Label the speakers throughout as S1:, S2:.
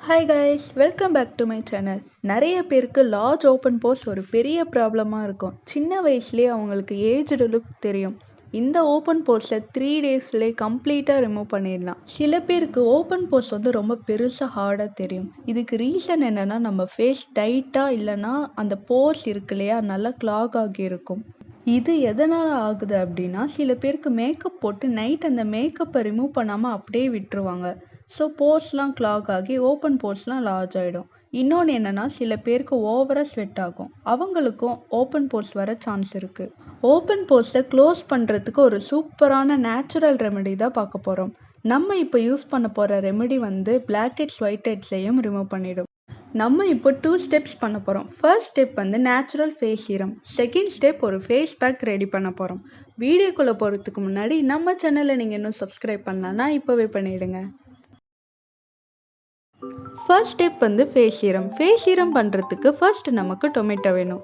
S1: Hi guys, welcome back to my channel. நிறைய பேருக்கு large open force ஒரு பெரிய ப்ராப்ளமாக இருக்கும். சின்ன வயசுலேயே அவங்களுக்கு ஏஜ்டு லுக் தெரியும். இந்த ஓப்பன் போர்ஸை 3 டேஸ்லேயே கம்ப்ளீட்டாக ரிமூவ் பண்ணிடலாம். சில பேருக்கு ஓப்பன் போர்ஸ் ரொம்ப பெருசாக ஹார்டாக தெரியும். இதுக்கு ரீசன் என்னென்னா நம்ம ஃபேஸ் டைட்டாக இல்லைன்னா அந்த போர்ஸ் இருக்கு இல்லையா நல்லா கிளாக் ஆகி இருக்கும். இது எதனால் ஆகுது அப்படின்னா சில பேருக்கு மேக்கப் போட்டு நைட் அந்த மேக்கப்பை ரிமூவ் பண்ணாமல் அப்படியே விட்டுருவாங்க. ஸோ போர்ஸ்லாம் கிளாக் ஆகி ஓப்பன் போர்ஸ்லாம் லார்ஜ் ஆகிடும். இன்னொன்று என்னென்னா சில பேருக்கு ஓவராக ஸ்வெட் ஆகும். அவங்களுக்கும் ஓப்பன் போர்ஸ் வர சான்ஸ் இருக்குது. ஓப்பன் போர்ஸை க்ளோஸ் பண்ணுறதுக்கு ஒரு சூப்பரான நேச்சுரல் ரெமெடி தான் பார்க்க போகிறோம். நம்ம இப்போ யூஸ் பண்ண போகிற ரெமெடி பிளாக்ஹெட்ஸ் ஒயிட்ஹெட்ஸையும் ரிமூவ் பண்ணிடும். நம்ம இப்போ 2 ஸ்டெப்ஸ் பண்ண போகிறோம். First step natural face serum. Second step ஒரு ஃபேஸ் பேக் ரெடி பண்ண போகிறோம். வீடியோக்குள்ளே போகிறதுக்கு முன்னாடி நம்ம சேனலை நீங்கள் இன்னும் சப்ஸ்கிரைப் பண்ணலன்னா இப்போவே பண்ணிவிடுங்க. First step face serum. Face serum பண்ணுறதுக்கு ஃபர்ஸ்ட் நமக்கு டொமேட்டோ வேணும்.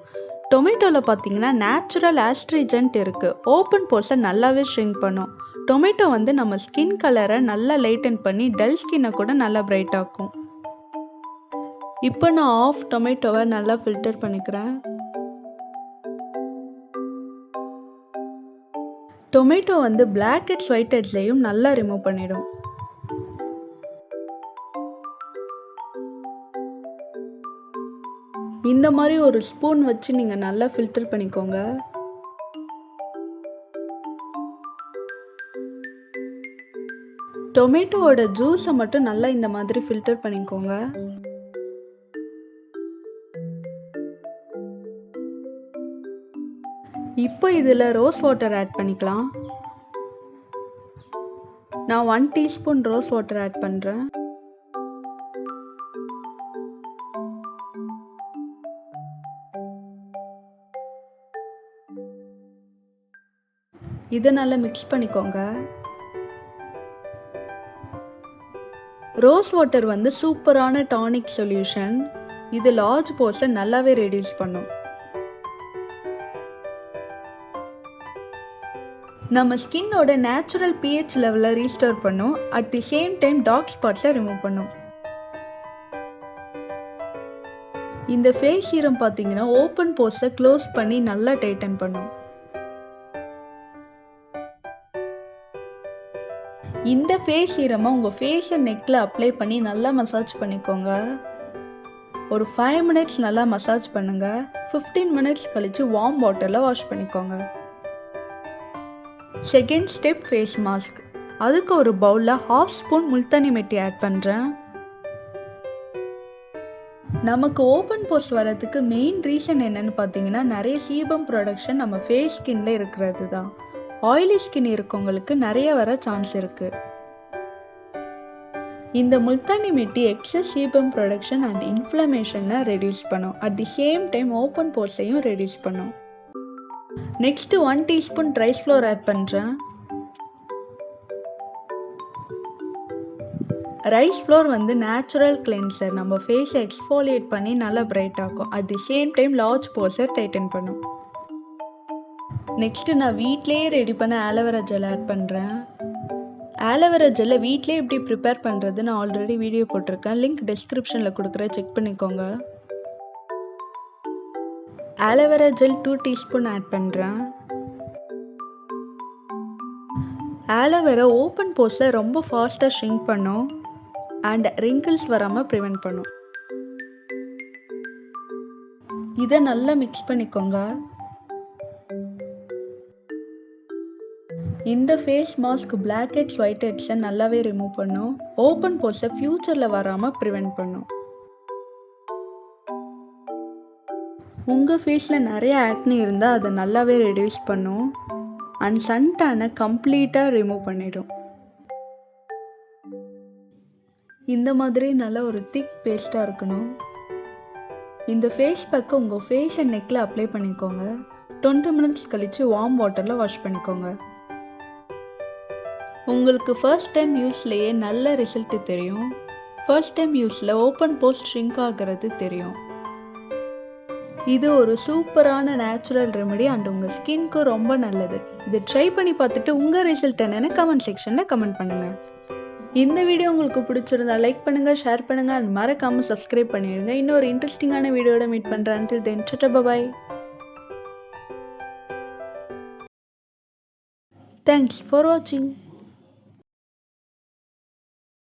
S1: டொமேட்டோவில் பார்த்தீங்கன்னா நேச்சுரல் ஆஸ்ட்ரிஜென்ட் இருக்குது. ஓப்பன் போர்ஸை நல்லாவே ஷ்ரிங்க் பண்ணும். டொமேட்டோ நம்ம ஸ்கின் கலரை நல்லா லைட்டன் பண்ணி டல் ஸ்கின்னை கூட நல்லா பிரைட் ஆக்கும். இப்போ நான் ஆஃப் டொமேட்டோவை நல்லா ஃபில்டர் பண்ணிக்கிறேன். டொமேட்டோ பிளாக்ஹெட்ஸ் ஒயிட்ஹெட்ஸ்லையும் நல்லா ரிமூவ் பண்ணிடும். இந்த மாதிரி ஒரு ஸ்பூன் வச்சு நீங்கள் நல்லா ஃபில்டர் பண்ணிக்கோங்க. டொமேட்டோவோட ஜூஸை மட்டும் நல்லா இந்த மாதிரி ஃபில்டர் பண்ணிக்கோங்க. இப்போ இதில் ரோஸ் வாட்டர் ஆட் பண்ணிக்கலாம். நான் 1 டீஸ்பூன் ரோஸ் வாட்டர் ஆட் பண்ணுறேன். இதை நல்லா மிக்ஸ் பண்ணிக்கோங்க. ரோஸ் வாட்டர் சூப்பரான டானிக் சொல்யூஷன். இது லார்ஜ் போர்ஸை நல்லாவே ரெடியூஸ் பண்ணும். நம்ம ஸ்கின்னோட நேச்சுரல் pH லெவலை ரீஸ்டோர் பண்ணும். At the same time dark ஸ்பாட்ஸை ரிமூவ் பண்ணும். இந்த ஃபேஸ் சீரம் பார்த்தீங்கன்னா ஓப்பன் போர்ஸை க்ளோஸ் பண்ணி நல்லா டைட்டன் பண்ணும். இந்த ஃபேஸ் சீரமை உங்கள் ஃபேஸ் அண்ட் நெக்கில் அப்ளை பண்ணி நல்லா மசாஜ் பண்ணிக்கோங்க. ஒரு 5 மினிட்ஸ் நல்லா மசாஜ் பண்ணுங்க. 15 மினிட்ஸ் கழிச்சு வார்ம் வாட்டரில் வாஷ் பண்ணிக்கோங்க. Second step face mask. அதுக்கு ஒரு பவுலில் 1/2 ஸ்பூன் முல்தானி மெட்டி ஆட் பண்ணுறேன். நமக்கு ஓப்பன் போர்ஸ் வரதுக்கு மெயின் ரீசன் என்னன்னு பார்த்தீங்கன்னா நிறைய சீபம் ப்ரொடக்ஷன் நம்ம ஃபேஸ் ஸ்கின்ல இருக்கிறது தான். ஆயிலி ஸ்கின் இருக்கவங்களுக்கு நிறைய வர சான்ஸ் இருக்கு. இந்த Multani mitti excess sebum production and இன்ஃப்ளமேஷனை ரெடியூஸ் பண்ணும். At the same time open போர்ஸையும் ரெடியூஸ் பண்ணும். Next 1 teaspoon rice flour add பண்ணுறேன். Rice flour natural cleanser. நம்ம ஃபேஸை எக்ஸ்ஃபோலியேட் பண்ணி நல்லா பிரைட் ஆக்கும். At the same time large போர்ஸை டைட்டன் பண்ணும். நெக்ஸ்ட் நான் வீட்லேயே ரெடி பண்ண ஆலோவேரா ஜெல் ஆட் பண்ணுறேன். ஆலோவேரா ஜெல்லை வீட்லேயே எப்படி ப்ரிப்பேர் பண்ணுறது நான் ஆல்ரெடி வீடியோ போட்டிருக்கேன். லிங்க் டிஸ்கிரிப்ஷனில் கொடுக்குறேன், செக் பண்ணிக்கோங்க. ஆலோவேரா ஜெல் 2 டீஸ்பூன் ஆட் பண்ணுறேன். ஆலோவேரா ஓப்பன் போர்ஸை ரொம்ப ஃபாஸ்ட்டாக ஷ்ரிங்க் பண்ணும் அண்ட் ரிங்கிள்ஸ் வராமல் ப்ரிவென்ட் பண்ணும். இதை நல்லா மிக்ஸ் பண்ணிக்கோங்க. இந்த ஃபேஸ் மாஸ்க் பிளாக்ஹெட்ஸ் ஒயிட்ஹெட்ஸை நல்லாவே ரிமூவ் பண்ணும். ஓப்பன் போர்ஸை ஃபியூச்சரில் வராமல் ப்ரிவென்ட் பண்ணும். உங்கள் ஃபேஸில் நிறைய ஆக்னி இருந்தால் அதை நல்லாவே ரெடியூஸ் பண்ணும் அண்ட் சன்டானை கம்ப்ளீட்டாக ரிமூவ் பண்ணிடும். இந்த மாதிரி நல்ல ஒரு திக் பேஸ்ட்டாக இருக்கணும். இந்த ஃபேஸ் பேக்கை உங்கள் ஃபேஸ் அண்ட் நெக்கில் அப்ளை பண்ணிக்கோங்க. 20 மினிட்ஸ் கழித்து வார்ம் வாட்டரில் வாஷ் பண்ணிக்கோங்க. உங்களுக்கு ஃபர்ஸ்ட் டைம் யூஸ்லேயே நல்ல ரிசல்ட் தெரியும். ஃபர்ஸ்ட் டைம் யூஸில் ஓப்பன் போர்ஸ் ஷ்ரிங்க் ஆகிறது தெரியும். இது ஒரு சூப்பரான நேச்சுரல் ரெமெடி அண்ட் உங்கள் ஸ்கின்க்கு ரொம்ப நல்லது. இதை ட்ரை பண்ணி பார்த்துட்டு உங்கள் ரிசல்ட் என்னன்னு கமெண்ட் செக்ஷனில் கமெண்ட் பண்ணுங்கள். இந்த வீடியோ உங்களுக்கு பிடிச்சிருந்தா லைக் பண்ணுங்க, ஷேர் பண்ணுங்க அண்ட் மறக்காம சப்ஸ்கிரைப் பண்ணிடுங்க. இன்னொரு இன்ட்ரெஸ்டிங்கான வீடியோட மீட் பண்றேன். Until then, bye. Thanks for watching.